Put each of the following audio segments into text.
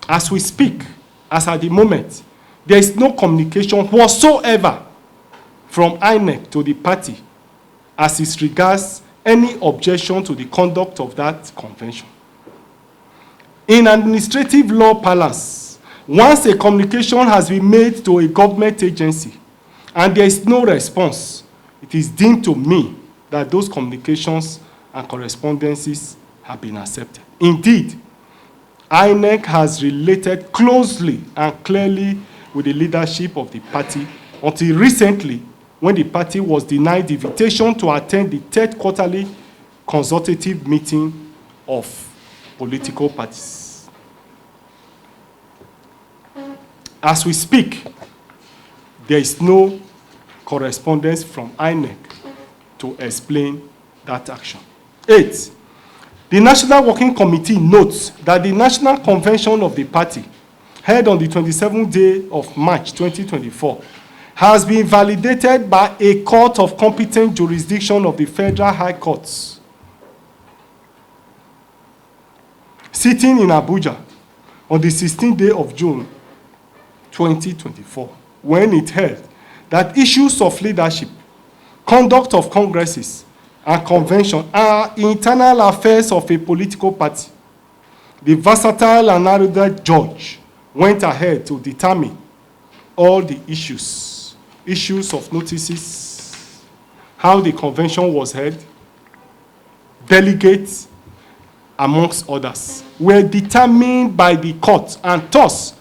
As we speak, as at the moment, there is no communication whatsoever from INEC to the party as it regards any objection to the conduct of that convention. In administrative law parlance, once a communication has been made to a government agency and there is no response, it is deemed to me that those communications and correspondences have been accepted. Indeed, INEC has related closely and clearly with the leadership of the party until recently, when the party was denied the invitation to attend the third quarterly consultative meeting of political parties. As we speak, there is no correspondence from INEC to explain that action. 8. The National Working Committee notes that the National Convention of the party, held on the 27th day of March 2024, has been validated by a court of competent jurisdiction of the Federal High Courts, sitting in Abuja on the 16th day of June 2024, when it held that issues of leadership, conduct of congresses, and convention are internal affairs of a political party. The versatile and erudite judge went ahead to determine all the issues of notices, how the convention was held, delegates, amongst others, were determined by the court, and thus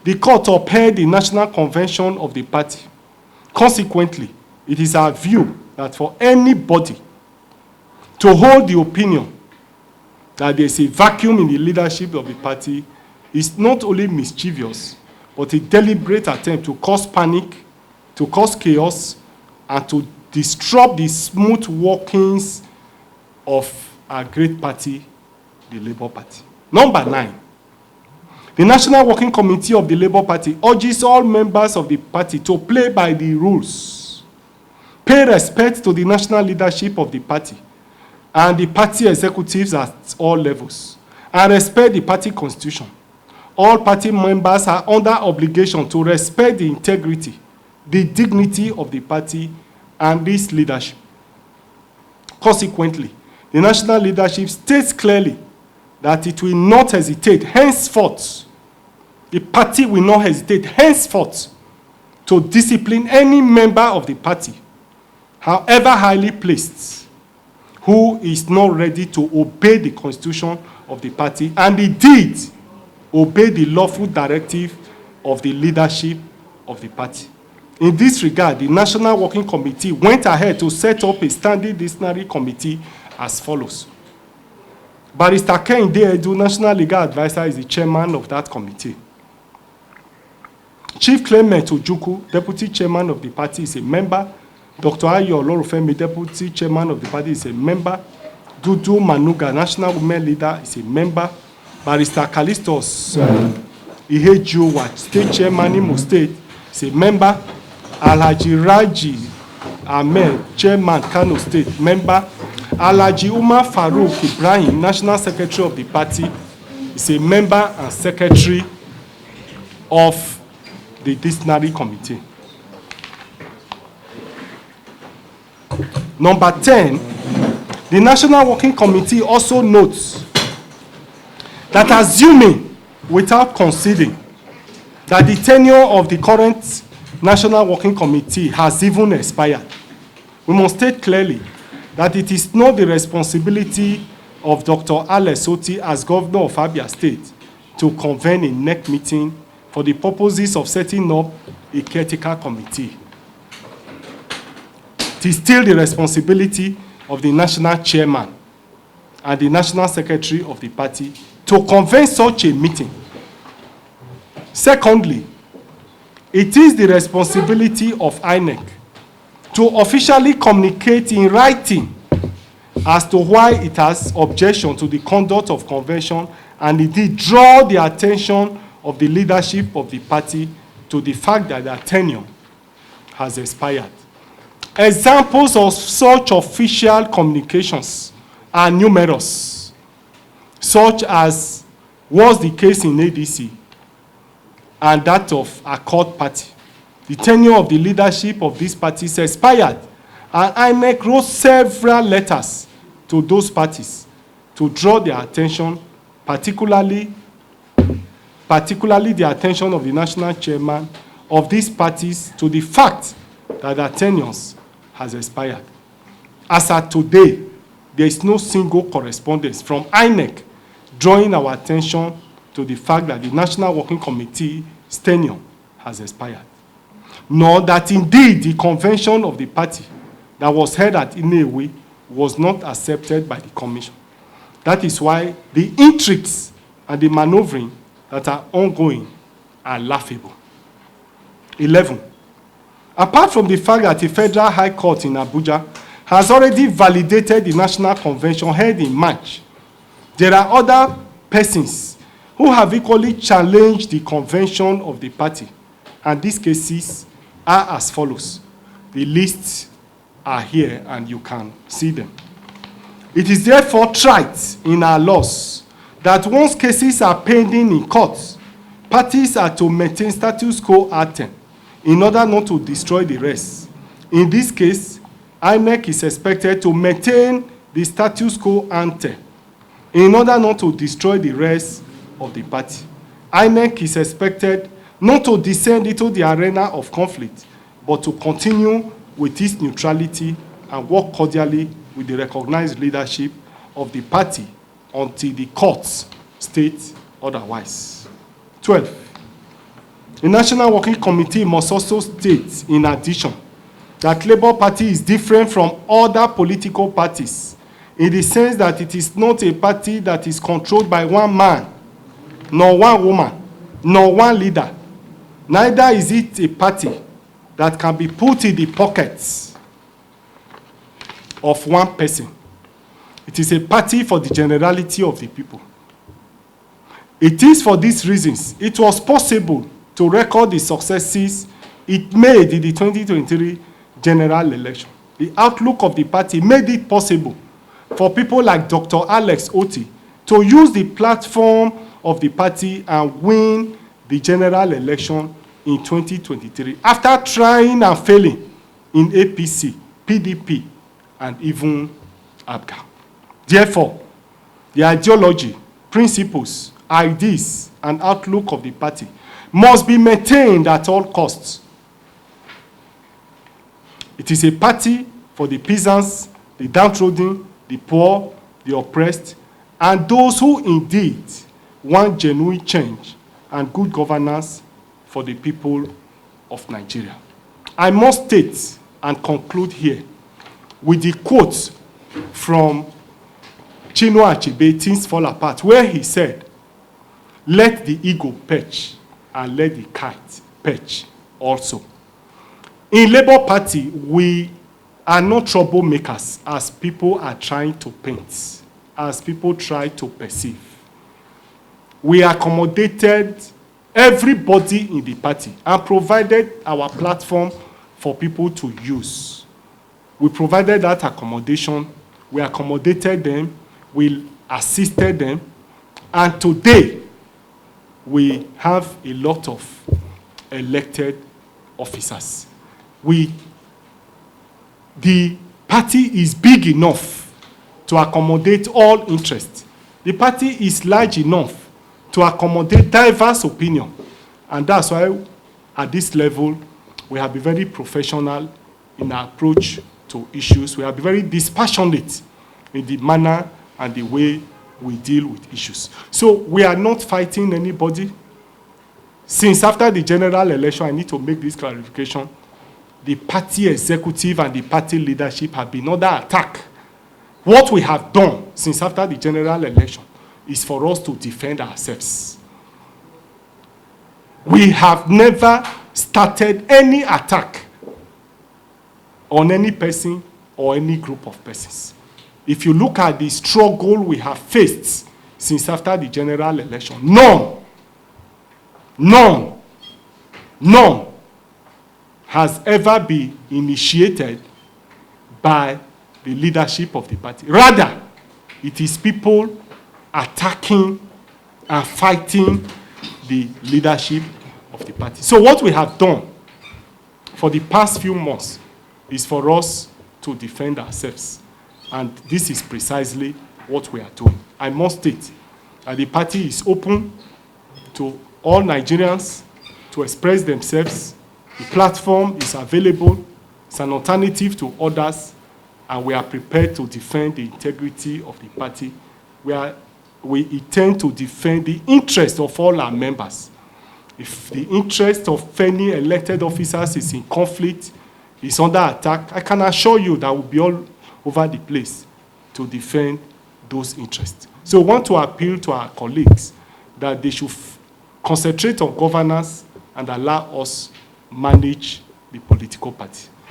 the court upheld the National Convention of the party. Consequently, it is our view that for anybody to hold the opinion that there is a vacuum in the leadership of the party is not only mischievous, but a deliberate attempt to cause panic, to cause chaos, and to disrupt the smooth workings of our great party, the Labour Party. Number 9, the National Working Committee of the Labour Party urges all members of the party to play by the rules, pay respect to the national leadership of the party and the party executives at all levels, and respect the party constitution. All party members are under obligation to respect the integrity, the dignity of the party and its leadership. Consequently, the national leadership states clearly that it will not hesitate henceforth, the party will not hesitate henceforth to discipline any member of the party, however highly placed, who is not ready to obey the constitution of the party and indeed obey the lawful directive of the leadership of the party. In this regard, the National Working Committee went ahead to set up a standing disciplinary committee as follows. Barrister Kehinde Edu, National Legal Advisor, is the chairman of that committee. Chief Clement Ojukwu, Deputy Chairman of the party, is a member. Dr. Ayo Olorufemi, Deputy Chairman of the party, is a member. Dudu Manuga, National Women Leader, is a member. Barrister Callistus Ihejuwa, State Chairman, Imo State, is a member. Alhaji Raji Ahmed, Chairman, Kano State, member. Alhaji Umar Farouk Ibrahim, National Secretary of the party, is a member and secretary of the disciplinary committee. Number 10, the National Working Committee also notes that assuming, without conceding, that the tenure of the current National Working Committee has even expired, we must state clearly that it is not the responsibility of Dr. Alex Otti as Governor of Abia State to convene a NEC meeting for the purposes of setting up a caretaker committee. It is still the responsibility of the national chairman and the national secretary of the party to convene such a meeting. Secondly, it is the responsibility of INEC to officially communicate in writing as to why it has objection to the conduct of convention and indeed draw the attention of the leadership of the party to the fact that their tenure has expired. Examples of such official communications are numerous, such as was the case in ADC, and that of Accord Party. The tenure of the leadership of these parties expired, and INEC wrote several letters to those parties to draw their attention, particularly the attention of the national chairman of these parties to the fact that their tenures has expired. As at today, there is no single correspondence from INEC drawing our attention to the fact that the National Working Committee's tenure has expired, nor that indeed the convention of the party that was held at Inewe was not accepted by the commission. That is why the intrigues and the maneuvering that are ongoing are laughable. 11. Apart from the fact that the Federal High Court in Abuja has already validated the National Convention held in March, there are other persons who have equally challenged the convention of the party, and these cases are as follows. The lists are here and you can see them. It is therefore trite in our laws that once cases are pending in courts, parties are to maintain status quo ante in order not to destroy the rest. In this case, INEC is expected to maintain the status quo ante in order not to destroy the rest of the party. INEC is expected not to descend into the arena of conflict, but to continue with its neutrality and work cordially with the recognized leadership of the party until the courts state otherwise. 12. The National Working Committee must also state, in addition, that Labour Party is different from other political parties in the sense that it is not a party that is controlled by one man, nor one woman, nor one leader. Neither is it a party that can be put in the pockets of one person. It is a party for the generality of the people. It is for these reasons it was possible to record the successes it made in the 2023 general election. The outlook of the party made it possible for people like Dr. Alex Otti to use the platform of the party and win the general election in 2023 after trying and failing in APC, PDP, and even Abia. Therefore, the ideology, principles, ideas, and outlook of the party must be maintained at all costs. It is a party for the peasants, the downtrodden, the poor, the oppressed, and those who indeed want genuine change and good governance for the people of Nigeria. I must state and conclude here with the quote from Chinua Achebe, Things Fall Apart, where he said, "Let the eagle perch and let the kite perch also." In Labour Party, we are not troublemakers as people are trying to paint, as people try to perceive. We accommodated everybody in the party and provided our platform for people to use. We provided that accommodation, we accommodated them, we assisted them, and today we have a lot of elected officers. The party is big enough to accommodate all interests. The party is large enough to accommodate diverse opinion. And that's why at this level, we have been very professional in our approach to issues. We have been very dispassionate in the manner and the way we deal with issues. So we are not fighting anybody. Since after the general election, I need to make this clarification. The party executive and the party leadership have been under attack. What we have done since after the general election is for us to defend ourselves. We have never started any attack on any person or any group of persons. If you look at the struggle we have faced since after the general election, none has ever been initiated by the leadership of the party. Rather, it is people attacking and fighting the leadership of the party. So what we have done for the past few months is for us to defend ourselves. And this is precisely what we are doing. I must state that the party is open to all Nigerians to express themselves. The platform is available. It's an alternative to others, and we are prepared to defend the integrity of the party, where we intend to defend the interest of all our members. If the interest of any elected officers is in conflict, is under attack, I can assure you that we'll be all over the place to defend those interests. So we want to appeal to our colleagues that they should concentrate on governance and allow us manage the political party.